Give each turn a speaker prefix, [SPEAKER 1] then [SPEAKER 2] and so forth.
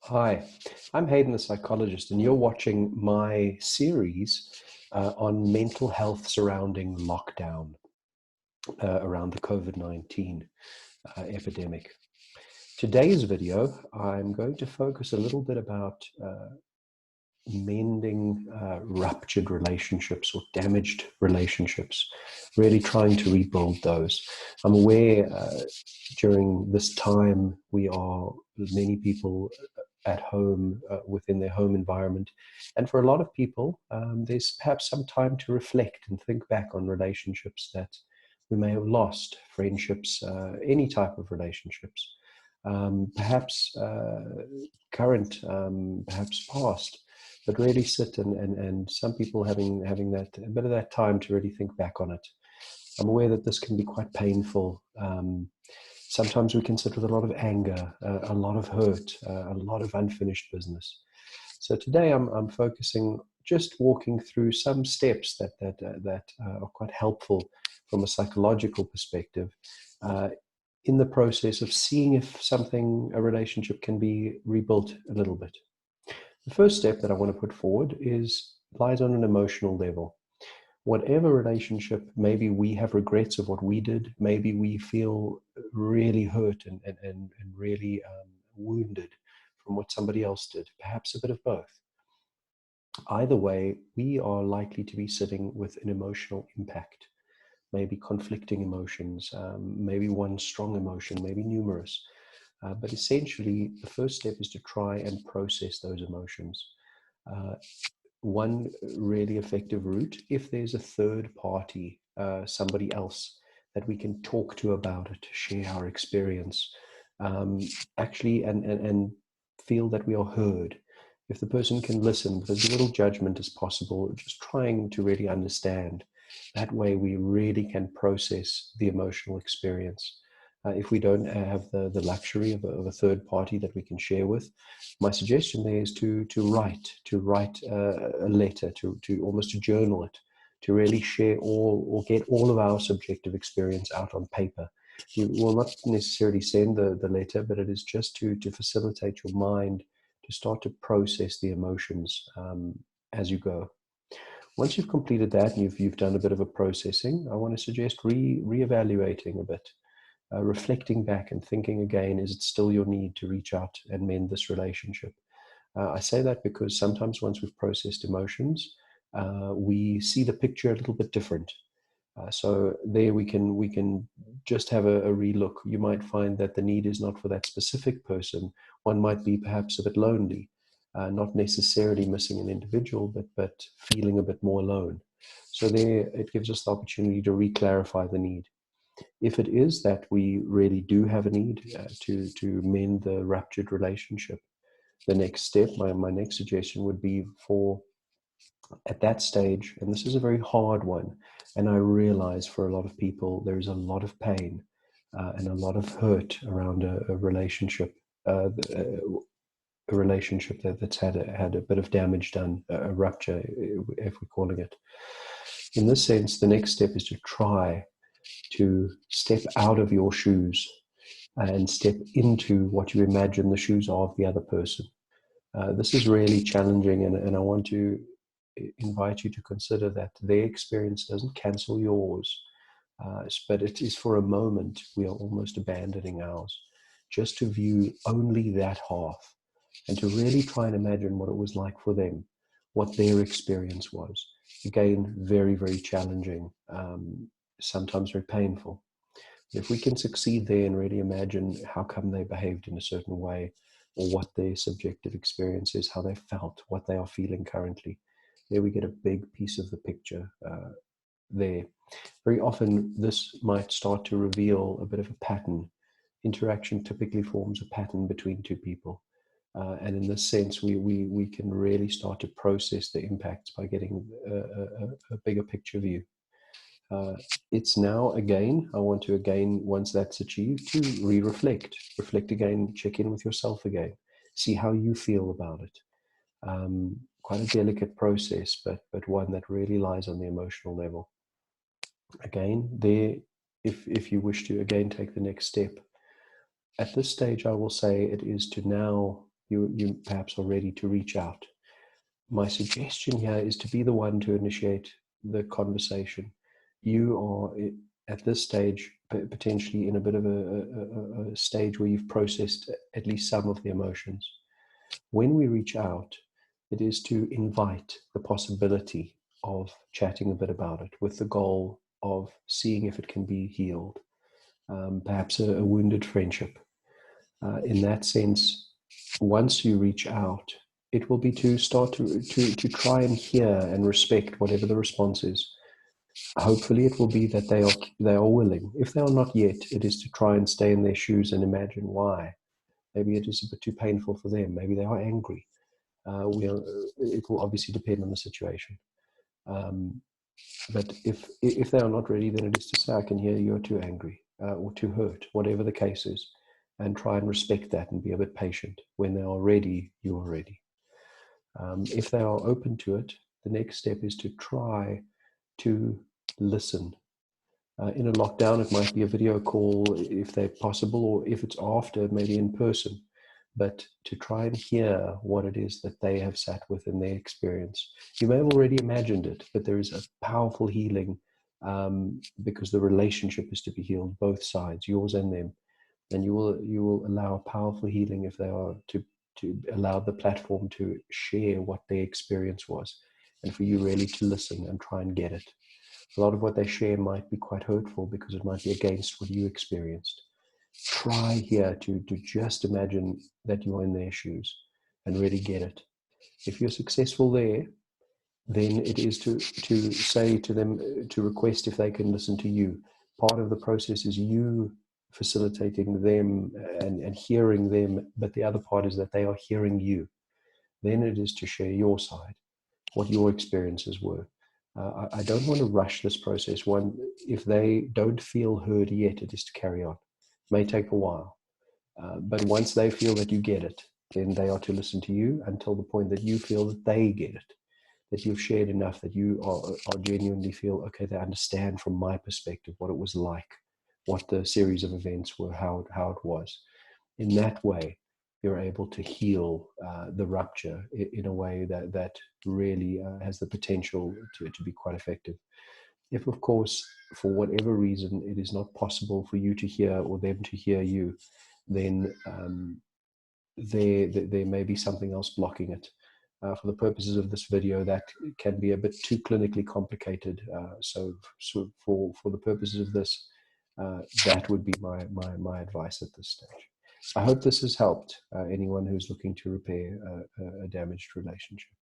[SPEAKER 1] Hi, I'm Hayden, the psychologist, and you're watching my series on mental health surrounding lockdown around the COVID-19 epidemic. Today's video, I'm going to focus a little bit about mending ruptured relationships or damaged relationships, really trying to rebuild those. I'm aware during this time many people at home within their home environment. And for a lot of people, there's perhaps some time to reflect and think back on relationships that we may have lost, friendships, any type of relationships, perhaps current, perhaps past, but really sit and some people having that a bit of that time to really think back on it. I'm aware that this can be quite painful. Sometimes we can sit with a lot of anger, a lot of hurt, a lot of unfinished business. So today I'm focusing, just walking through some steps that are quite helpful from a psychological perspective uh, in the process of seeing if a relationship can be rebuilt a little bit. The first step that I want to put forward lies on an emotional level. Whatever relationship, maybe we have regrets of what we did, maybe we feel really hurt and really wounded from what somebody else did, perhaps a bit of both. Either way, we are likely to be sitting with an emotional impact, maybe conflicting emotions, maybe one strong emotion, maybe numerous. But essentially, the first step is to try and process those emotions. Uh, One really effective route, if there's a third party, somebody else that we can talk to about it, share our experience, um, actually, and feel that we are heard. If the person can listen with as little judgment as possible, just trying to really understand, that way we really can process the emotional experience. If we don't have the luxury of a third party that we can share with, my suggestion there is to write a letter, to almost to journal it, to really share all or get all of our subjective experience out on paper. You will not necessarily send the letter, but it is just to facilitate your mind to start to process the emotions as you go. Once you've completed that and you've done a bit of a processing, I want to suggest reevaluating a bit, reflecting back and thinking again, is it still your need to reach out and mend this relationship? I say that because sometimes once we've processed emotions, we see the picture a little bit different. So there we can just have a relook. You might find that the need is not for that specific person. One might be perhaps a bit lonely, not necessarily missing an individual, but feeling a bit more alone. So there, it gives us the opportunity to re-clarify the need. If it is that we really do have a need to mend the ruptured relationship, the next step, my next suggestion would be for, at that stage, and this is a very hard one, and I realize for a lot of people there is a lot of pain and a lot of hurt around a relationship, a relationship that's had a bit of damage done, a rupture, if we're calling it. In this sense, the next step is to try to step out of your shoes and step into what you imagine the shoes are of the other person. This is really challenging, and I want to invite you to consider that their experience doesn't cancel yours, but it is for a moment we are almost abandoning ours, just to view only that half and to really try and imagine what it was like for them, what their experience was. Again, very, very challenging, sometimes very painful. If we can succeed there and really imagine how come they behaved in a certain way, or what their subjective experience is, how they felt, what they are feeling currently, there we get a big piece of the picture there. Very often, this might start to reveal a bit of a pattern. Interaction typically forms a pattern between two people. And in this sense, we can really start to process the impacts by getting a bigger picture view. Uh, it's now, again, I want to, again, once that's achieved, to reflect again, check in with yourself again, see how you feel about it. Quite a delicate process, but one that really lies on the emotional level. Again, there, if you wish to again take the next step, at this stage, I will say it is to now you perhaps are ready to reach out. My suggestion here is to be the one to initiate the conversation. You are at this stage potentially in a bit of a stage where you've processed at least some of the emotions. When we reach out, it is to invite the possibility of chatting a bit about it with the goal of seeing if it can be healed. Perhaps a wounded friendship. In that sense, once you reach out, it will be to start to try and hear and respect whatever the response is. Hopefully it will be that they are willing. If they are not yet, it is to try and stay in their shoes and imagine why. Maybe it is a bit too painful for them. Maybe they are angry. It will obviously depend on the situation. But if they are not ready, then it is to say, I can hear you're too angry or too hurt, whatever the case is, and try and respect that and be a bit patient. When they are ready, you are ready. If they are open to it, the next step is to try to listen. In a lockdown, it might be a video call if they're possible, or if it's after, maybe in person. But to try and hear what it is that they have sat with in their experience. You may have already imagined it, but there is a powerful healing because the relationship is to be healed, both sides, yours and them. And you will allow a powerful healing if they are to allow the platform to share what their experience was, and for you really to listen and try and get it. A lot of what they share might be quite hurtful because it might be against what you experienced. Try here to just imagine that you are in their shoes and really get it. If you're successful there, then it is to say to them, to request if they can listen to you. Part of the process is you facilitating them and hearing them, but the other part is that they are hearing you. Then it is to share your side, what your experiences were. I don't want to rush this process. If they don't feel heard yet, it is to carry on. It may take a while. But once they feel that you get it, then they are to listen to you until the point that you feel that they get it, that you've shared enough, that you are genuinely feel, okay, they understand from my perspective what it was like, what the series of events were, how it was. In that way, you're able to heal the rupture in a way that really has the potential to be quite effective. If, of course, for whatever reason, it is not possible for you to hear or them to hear you, then there may be something else blocking it. For the purposes of this video, that can be a bit too clinically complicated. So for the purposes of this, that would be my advice at this stage. I hope this has helped anyone who's looking to repair a damaged relationship.